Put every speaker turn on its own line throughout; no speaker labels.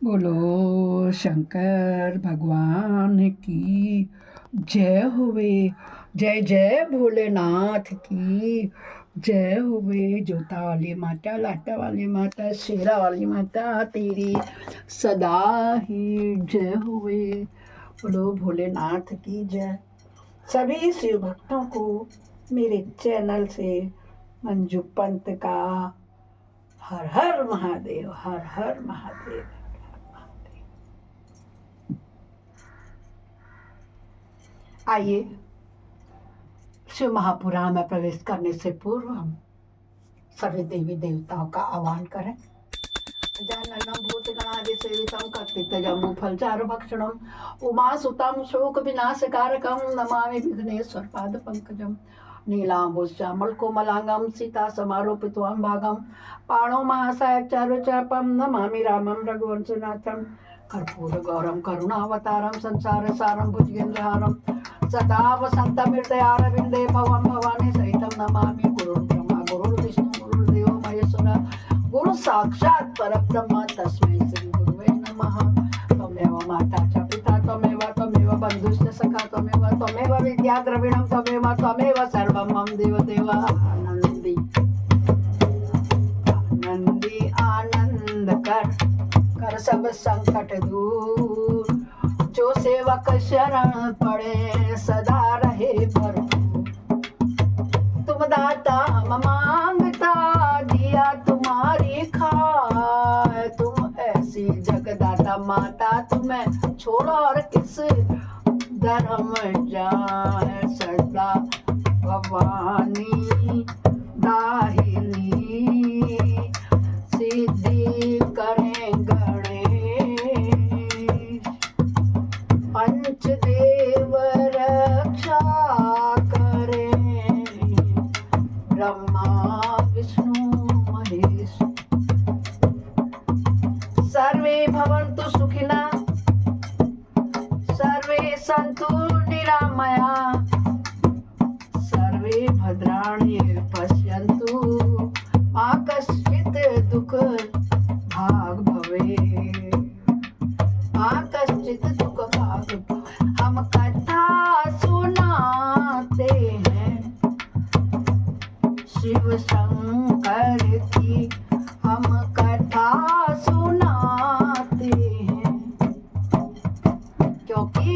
बोलो शंकर भगवान की जय होवे। जय जय भोलेनाथ की जय होवे। जोता वाली माता, लाटा वाली माता, शेरा वाली माता, तेरी सदा ही जय होवे। बोलो भोलेनाथ की जय। सभी शिव भक्तों को मेरे चैनल से मंजू पंत का हर हर महादेव, हर हर महादेव। आइए शिव महापुराण में प्रवेश करने से पूर्व हम सभी देवी देवताओं का आह्वान करें। गजाननं भूतगणादिसेवितं कर्तितजम्बूफलचारुभक्षणं उमासुतं शोकविनाशकारकं नमामि विघ्नेश्वरपादपङ्कजं। नीलाम्बुश्यामलकोमलांगं सीतासमारोपितं भागं पाणौ महासायकचारुचापं नमामि रामं रघुवंशनाथं। कर्पूरगौरं करुणावतारं संसारसारं भुजगेन्द्रहारं सदा वसन्तं हृदयारविन्दे भवं भवानी सहितं नमामि। गुरुर्ब्रह्मा गुरुर्विष्णु गुरुर्देवो महेश्वरः गुरु साक्षात् परब्रह्म तस्मै श्री गुरुवे नमः। त्वमेव माता च पिता त्वमेव बन्धुश्च सखा त्वमेव विद्या द्रविणं त्वमेव सर्वं मम देवदेव। आनंदी आनंदी आनंद कर सब संकट दूर। जो सेवक शरण पड़े सदा रहे भरपूर। तुम दाता हम मांगता दिया तुम्हारी खाए। तुम ऐसी जगदाता माता तुम्हें छोड़ और किस धर्म जाए। सदा भवानी दाहिनी सिद्धि करें गणेश। पंचदेव रक्षा करें ब्रह्मा विष्णु महेश। सर्वे भवन्तु सुखिनः सर्वे सन्तु निरामया सर्वे भद्राणि पश्यन्तु मा कश्चित् दुःख भाग् भवेत्। मा कश्चित् दुःख भाग् भवेत्। हम कथा सुनाते हैं शिव शंकर की, हम कथा सुनाते हैं क्योंकि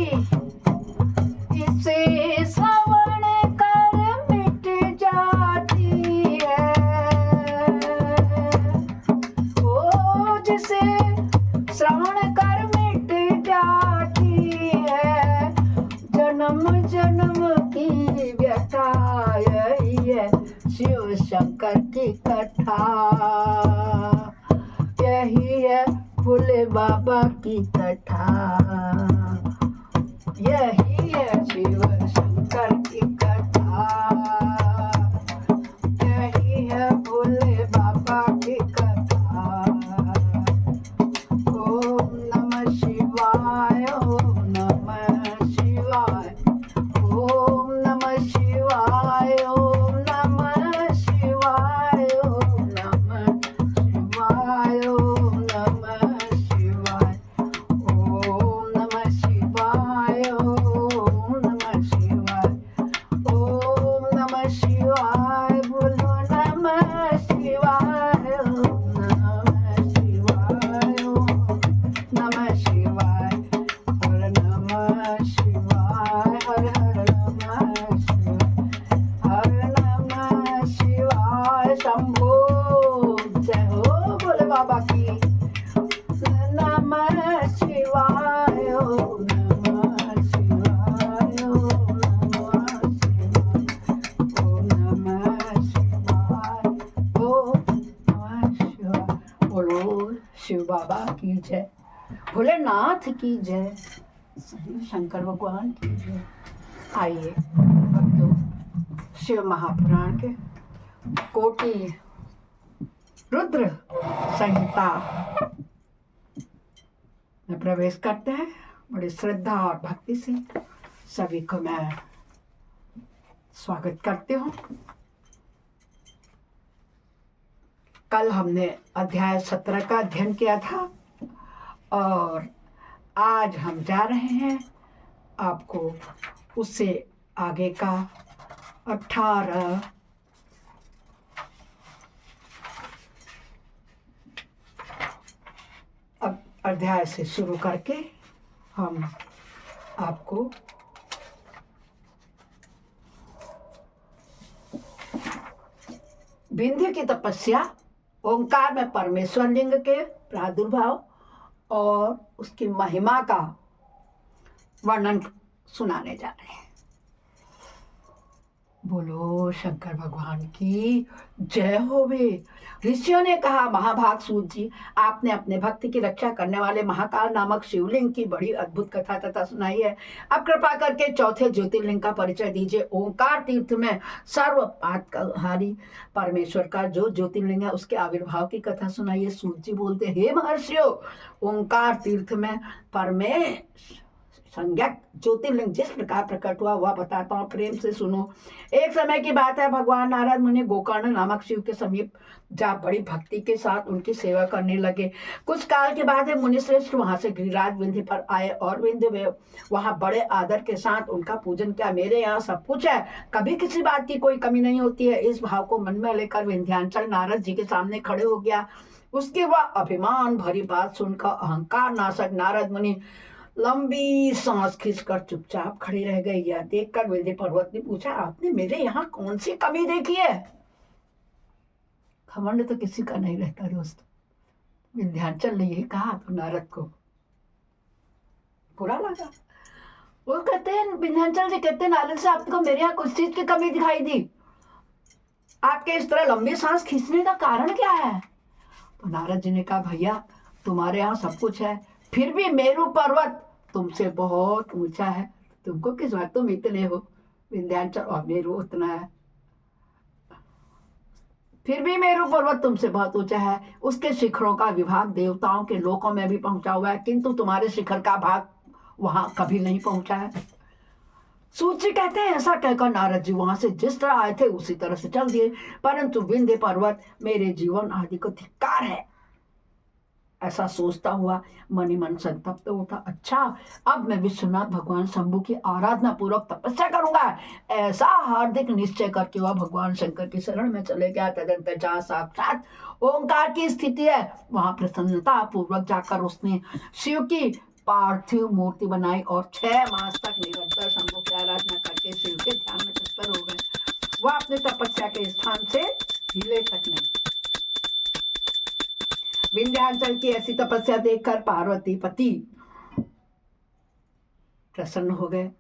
इसे श्रवण कर मिट जाती है। ओ जिसे श्रवण कर मिट जाती है। जन्म जन्म की व्यथा यही है शिव शंकर की कथा। यही है भोले बाबा की कथा। यही है शिव शंकर की कथा। यही है भोले बाबा की कथा। ओम नमः शिवाय, ओम नमः शिवाय, ओम नमः शिवाय, ओम नमः शिवाय, ओम नमः शिवाय, ओम नमः शिवाय, ओम नमः शिवाय, ओम नमः शिवाय, ओम नमः शिवाय। बोलो नमः शिवाय, ओम नमः शिवाय, ओम नमः शिवाय, हर नमः शिवाय, हर हर नमः शिवाय, हर नमः शिवाय। शंभो जय हो भोले बाबा की। नमः शिवाय, ओम नमः शिवाय, ओम नमः शिवाय, ओम नमः शिवाय, ओम नमः शिवाय। बोलो शिव बाबा की जय, भोलेनाथ की जय, शंकर भगवान की जय। आइए भक्तों शिव महापुराण के कोटि रुद्र संहिता में प्रवेश करते हैं। बड़ी श्रद्धा और भक्ति से सभी को मैं स्वागत करती हूँ। कल हमने अध्याय 17 का अध्ययन किया था और आज हम जा रहे हैं आपको उससे आगे का 18 अध्याय से शुरू करके हम आपको विंध्य की तपस्या, ओंकार में परमेश्वर लिंग के प्रादुर्भाव और उसकी महिमा का वर्णन सुनाने जा रहे हैं। बोलो शंकर भगवान की जय होवे। ऋषियों ने कहा, महाभाग सूत जी, आपने अपने भक्ति की रक्षा करने वाले महाकाल नामक शिवलिंग की बड़ी अद्भुत कथा तथा सुनाई है। अब कृपा करके चौथे ज्योतिर्लिंग का परिचय दीजिए। ओंकार तीर्थ में सर्वपातहारी परमेश्वर का जो ज्योतिर्लिंग है उसके आविर्भाव की कथा सुनाइए। सूत जी बोलते, हे महर्षियों, ओंकार तीर्थ में परमेश्वर संज्ञक ज्योतिर्लिंग जिस प्रकार प्रकट हुआ वह बताता हूँ, प्रेम से सुनो। एक समय की बात है, भगवान नारद मुनि गोकर्ण नामक शिव के समीप जा बड़ी भक्ति के साथ उनकी सेवा करने लगे। कुछ काल के बाद मुनि श्रेष्ठ वहां से गिरिराज विंध्य पर आए और विंध्य में वहां बड़े आदर के साथ उनका पूजन किया। मेरे यहाँ सब कुछ है, कभी किसी बात की कोई कमी नहीं होती है। इस भाव को मन में लेकर विंध्याचल नारद जी के सामने खड़े हो गया। उसके वह अभिमान भरी बात सुनकर अहंकार नाशक नारद मुनि लंबी सांस खींचकर चुपचाप खड़ी रह गई। यह देखकर विंध्य पर्वत ने पूछा, आपने मेरे यहाँ कौन सी कमी देखी है? घमंड तो किसी का नहीं रहता दोस्त। विंध्याचल ने यही कहा तो नारद को बुरा लगा। वो कहते हैं, विंध्याचल जी कहते हैं, नारद से आपको मेरे यहाँ कुछ चीज की कमी दिखाई दी? आपके इस तरह लंबी सांस खींचने का कारण क्या है? तो नारद जी ने कहा, भैया तुम्हारे यहाँ सब कुछ है, फिर भी मेरू पर्वत तुमसे बहुत ऊंचा है। तुमको किस बात, तुम इतने हो, विंध्याचल और मेरू उतना है, फिर भी मेरू पर्वत तुमसे बहुत ऊंचा है। उसके शिखरों का विभाग देवताओं के लोकों में भी पहुंचा हुआ है, किंतु तुम्हारे शिखर का भाग वहां कभी नहीं पहुंचा है। सूत जी कहते हैं, ऐसा कहकर नारद जी वहां से जिस तरह आए थे उसी तरह से चल दिए, परंतु विंध्य पर्वत मेरे जीवन आदि को धिक्कार है, ऐसा सोचता हुआ मन ही मन संतप्त उठा। अच्छा, अब मैं विश्वनाथ भगवान शंभु की आराधना पूर्वक तपस्या करूंगा, ऐसा हार्दिक निश्चय करके वह भगवान शंकर की शरण में चले गया। तदंतर जहाँ साक्षात ओंकार की स्थिति है वहां प्रसन्नता पूर्वक जाकर उसने शिव की पार्थिव मूर्ति बनाई और 6 मास तक निरंतर शंभु की आराधना करके शिव के ध्यान में तत्पर हो गए। वह अपने तपस्या के स्थान से हिले तक नहीं। विंध्याचल की ऐसी तपस्या देखकर पार्वती पति प्रसन्न हो गए।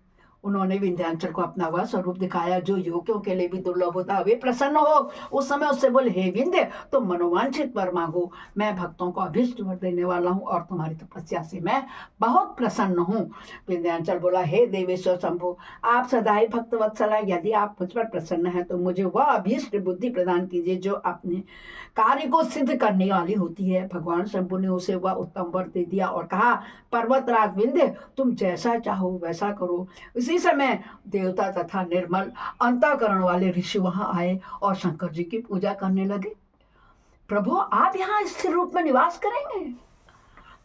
उन्होंने विंध्याचल को अपना वह स्वरूप दिखाया जो योगियों के लिए भी दुर्लभ होता। वे प्रसन्न हो उस समय उससे बोले, हे विंध्य, तुम मनोवांछित वर मांगो, मैं भक्तों को अभीष्ट वर देने वाला हूँ और तुम्हारी तपस्या से मैं बहुत प्रसन्न हूँ। विंध्याचल बोला, हे देवेश्वर शंभु, आप सदा ही भक्त वत्सला, यदि आप मुझ पर प्रसन्न है तो मुझे वह अभीष्ट बुद्धि प्रदान कीजिए जो अपने कार्य को सिद्ध करने वाली होती है। भगवान शंभु ने उसे वह उत्तम वर दे दिया और कहा, पर्वतराज विंध्य, तुम जैसा चाहो वैसा करो। इसी समय देवता तथा निर्मल अंतःकरण वाले ऋषि वहां आए और शंकर जी की पूजा करने लगे। प्रभु, आप यहाँ स्थिर रूप में निवास करेंगे?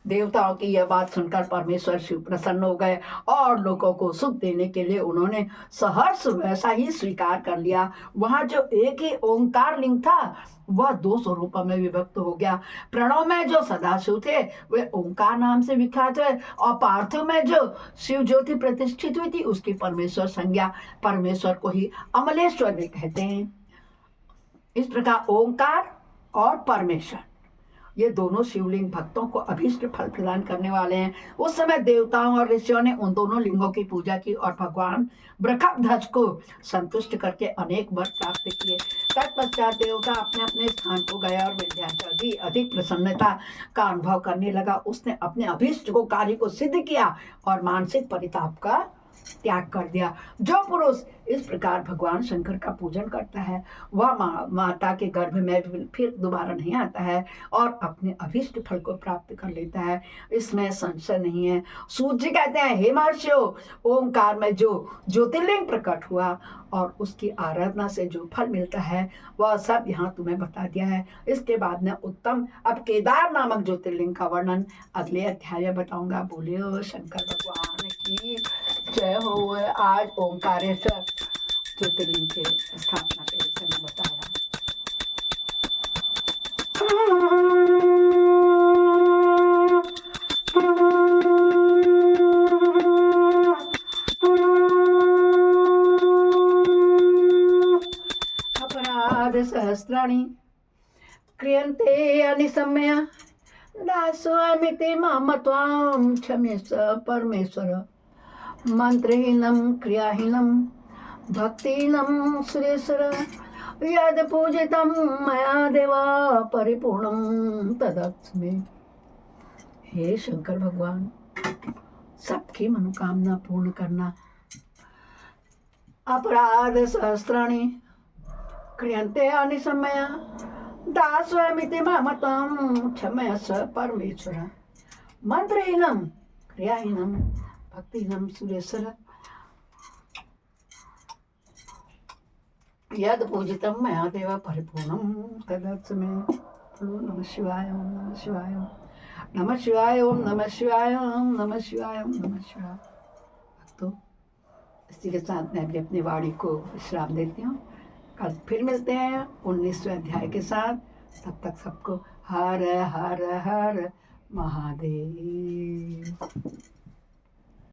देवताओं की यह बात सुनकर परमेश्वर शिव प्रसन्न हो गए और लोगों को सुख देने के लिए उन्होंने सहर्ष वैसा ही स्वीकार कर लिया। वहां जो एक ही ओंकार लिंग था वह 2 स्वरूपों में विभक्त हो गया। प्रणव में जो सदाशिव थे वे ओंकार नाम से विख्यात हुए और पार्थिव में जो शिव ज्योति प्रतिष्ठित हुई थी उसकी परमेश्वर संज्ञा, परमेश्वर को ही अमलेश्वर भी कहते हैं। इस प्रकार ओंकार और परमेश्वर ये दोनों शिवलिंग भक्तों को अभीष्ट फल प्रदान करने वाले हैं। उस समय देवताओं और ऋषियों ने उन दोनों लिंगों की पूजा की और भगवान बृषभध्वज को संतुष्ट करके अनेक वर प्राप्त किए। तत्पश्चात देवता अपने अपने स्थान को गया और विंध्याचल भी अधिक प्रसन्नता का अनुभव करने लगा। उसने अपने अभीष्ट को कार्य को सिद्ध किया और मानसिक परिताप का त्याग कर दिया। जो पुरुष इस प्रकार भगवान शंकर का पूजन करता है वह माता के गर्भ में फिर दोबारा नहीं आता है और अपने अभीष्ट फल को प्राप्त कर लेता है, इसमें संशय नहीं है। सूर्य कहते हैं, हे महर्षियों, ओंकार में जो ज्योतिर्लिंग प्रकट हुआ और उसकी आराधना से जो फल मिलता है वह सब यहाँ तुम्हें बता दिया है। इसके बाद में उत्तम अब केदार नामक ज्योतिर्लिंग का वर्णन अगले अध्याय में बताऊंगा। बोलिए शंकर भगवान की जय हो। आज ओंकारेश्वर ज्योतिर्लिंग की स्थापना के विषय में बताया। अपराध सहस्राणि क्रियन्ते अनिशम्य दासोऽमिति मम त्वां क्षम्यस्व परमेश्वर। मंत्रहीनं क्रियाहीनं भक्तिहीनं सुरेश्वर। यद पूजितं मया देवा परिपूर्णं तदस्मे। हे शंकर भगवान, सबकी मनोकामना पूर्ण करना। अपराध सहस्राणि क्रियन्ते अनिशम्य दासोऽमिति मम त्वं क्षम्यस्व परमेश्वर। मंत्रहीनं क्रियाहीनं भक्तिहीनं सुरेश्वर। यद पूजितं मया देव परिपूर्णं तदस्मे। नमः शिवाय, ओम नमः शिवाय, नमः शिवाय, ओम नमः शिवाय, ओम नमः शिवाय, ओम नमः शिवाय। तो इसी के साथ मैं भी अपनी वाणी को विश्राम देती हूँ। कल फिर मिलते हैं 19वें अध्याय के साथ। तब तक सबको हर हर हर महादेव।